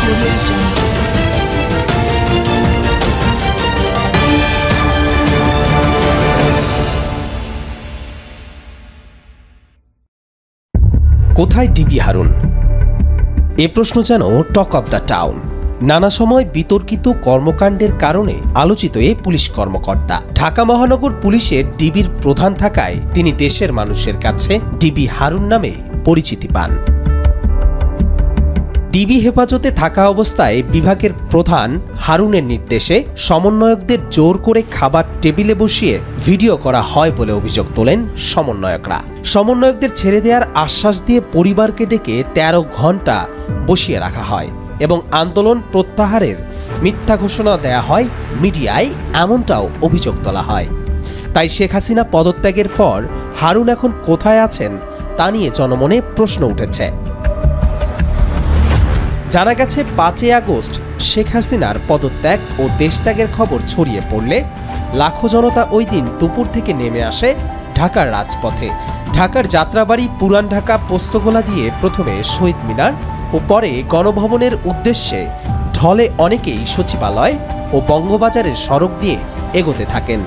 কোথায় ডিবি হারুন? এ প্রশ্ন যেন টক অব দ্য টাউন। নানা সময় বিতর্কিত কর্মকাণ্ডের কারণে আলোচিত এ পুলিশ কর্মকর্তা। ঢাকা মহানগর পুলিশের ডিবির প্রধান থাকায় তিনি দেশের মানুষের কাছে ডিবি হারুন নামে পরিচিতি পান। ডিবি হেফাজতে থাকা অবস্থায় বিভাগের প্রধান হারুনের নির্দেশে সমন্বয়কদের জোর করে খাবার টেবিলে বসিয়ে ভিডিও করা হয় বলে অভিযোগ তোলেন সমন্বয়করা। সমন্বয়কদের ছেড়ে দেওয়ার আশ্বাস দিয়ে পরিবারকে ডেকে ১৩ ঘণ্টা বসিয়ে রাখা হয় এবং আন্দোলন প্রত্যাহারের মিথ্যা ঘোষণা দেয়া হয় মিডিয়ায়, এমনটাও অভিযোগ তোলা হয়। তাই শেখ হাসিনা পদত্যাগের পর হারুন এখন কোথায় আছেন তা নিয়ে জনমনে প্রশ্ন উঠেছে। জানা গেছে ৫ই আগস্ট শেখ হাসিনার পদত্যাগ ও দেশত্যাগের খবর ছড়িয়ে পড়লে লাখো জনতা ওই দিন দুপুর থেকে নেমে আসে ঢাকার রাজপথে। ঢাকার যাত্রাবাড়ি, পুরান ঢাকা, পোস্তগোলা দিয়ে প্রথমে শহীদ মিনার ও পরে গণভবনের উদ্দেশ্যে ঢলে অনেকেই সচিবালয় ও বঙ্গবাজারের সড়ক দিয়ে এগোতে থাকেন।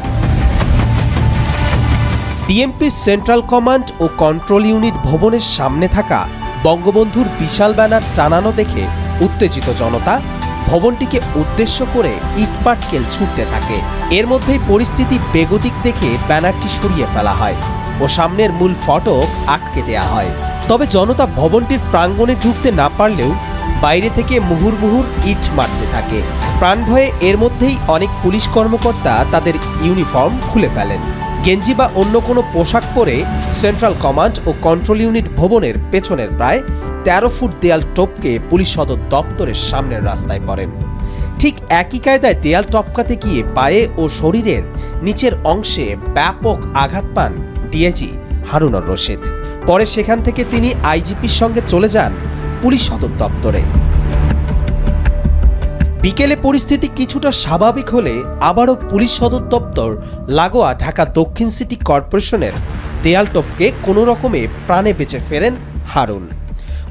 ডিএমপির সেন্ট্রাল কমান্ড ও কন্ট্রোল ইউনিট ভবনের সামনে থাকা বঙ্গবন্ধুর বিশাল ব্যানার টানানো দেখে উত্তেজিত জনতা ভবনটিকে উদ্দেশ্য করে ইটপাটকেল ছুটতে থাকে। এর মধ্যেই পরিস্থিতি বেগতিক দেখে ব্যানারটি সরিয়ে ফেলা হয় ও সামনের মূল ফটক আটকে দেয়া হয়। তবে জনতা ভবনটির প্রাঙ্গণে ঢুকতে না পারলেও বাইরে থেকে মুহুর্মুহুর ইট মারতে থাকে। প্রাণ ভয়ে এর মধ্যেই অনেক পুলিশ কর্মকর্তা তাদের ইউনিফর্ম খুলে ফেলেন। গেঞ্জি বা অন্য কোনো পোশাক পরে সেন্ট্রাল কমান্ড ও কন্ট্রোল ইউনিট ভবনের পেছনের প্রায় ১৩ ফুট দেয়াল টপকে পুলিশ সদর দপ্তরের সামনের রাস্তায় পড়েন। ঠিক একই কায়দায় দেয়াল টপকাতে গিয়ে পায়ে ও শরীরের নিচের অংশে ব্যাপক আঘাত পান ডিআইজি হারুনুর রশিদ। পরে সেখান থেকে তিনি আইজিপির সঙ্গে চলে যান পুলিশ সদর দপ্তরে। বিকেলে পরিস্থিতি কিছুটা স্বাভাবিক হলে আবারও পুলিশ সদর দপ্তর লাগোয়া ঢাকা দক্ষিণ সিটি কর্পোরেশনের দেয়াল টপকে কোনো রকমে প্রাণে বেঁচে ফেরেন হারুন।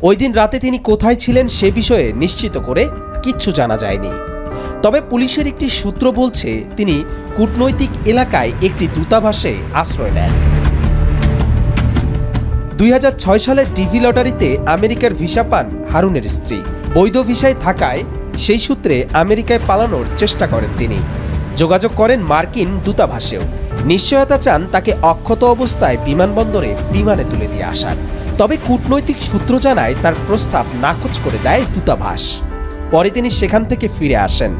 ওই দিন রাতে তিনি কোথায় ছিলেন সে বিষয়ে নিশ্চিত করে কিচ্ছু জানা যায়নি। তবে পুলিশের একটি সূত্র বলছে তিনি কূটনৈতিক এলাকায় একটি দূতাবাসে আশ্রয় নেন। ২০০৬ সালের ডিভি লটারিতে আমেরিকার ভিসা পান হারুনের স্ত্রী। বৈধ ভিসায় থাকায় সেই সূত্রে আমেরিকায় পালানোর চেষ্টা করেন তিনি। যোগাযোগ করেন মার্কিন দূতাবাসেও, নিশ্চয়তা চান তাকে অক্ষত অবস্থায় বিমানবন্দরে বিমানে তুলে দিয়ে আসার। তবে কূটনৈতিক সূত্র জানায় তার প্রস্তাব নাকচ করে দেয় দূতাবাস। পরে তিনি সেখান থেকে ফিরে আসেন।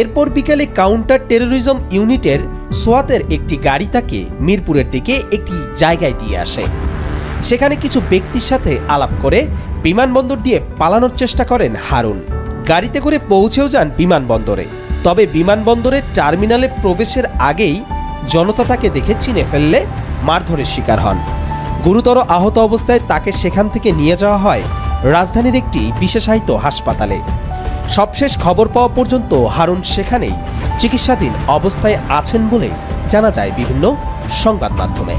এরপর বিকেলে কাউন্টার টেরোরিজম ইউনিটের সোয়াতের একটি গাড়ি তাকে মিরপুরের দিকে একটি জায়গায় দিয়ে আসে। সেখানে কিছু ব্যক্তির সাথে আলাপ করে বিমানবন্দর দিয়ে পালানোর চেষ্টা করেন হারুন। গাড়িতে করে পৌঁছেও যান বিমানবন্দরে। তবে বিমানবন্দরের টার্মিনালে প্রবেশের আগেই জনতা তাকে দেখে চিনে ফেললে মারধরের শিকার হন। গুরুতর আহত অবস্থায় তাকে সেখান থেকে নিয়ে যাওয়া হয় রাজধানীর একটি বিশেষায়িত হাসপাতালে। সবশেষ খবর পাওয়া পর্যন্ত হারুন সেখানেই চিকিৎসাধীন অবস্থায় আছেন বলে জানা যায় বিভিন্ন সংবাদ মাধ্যমে।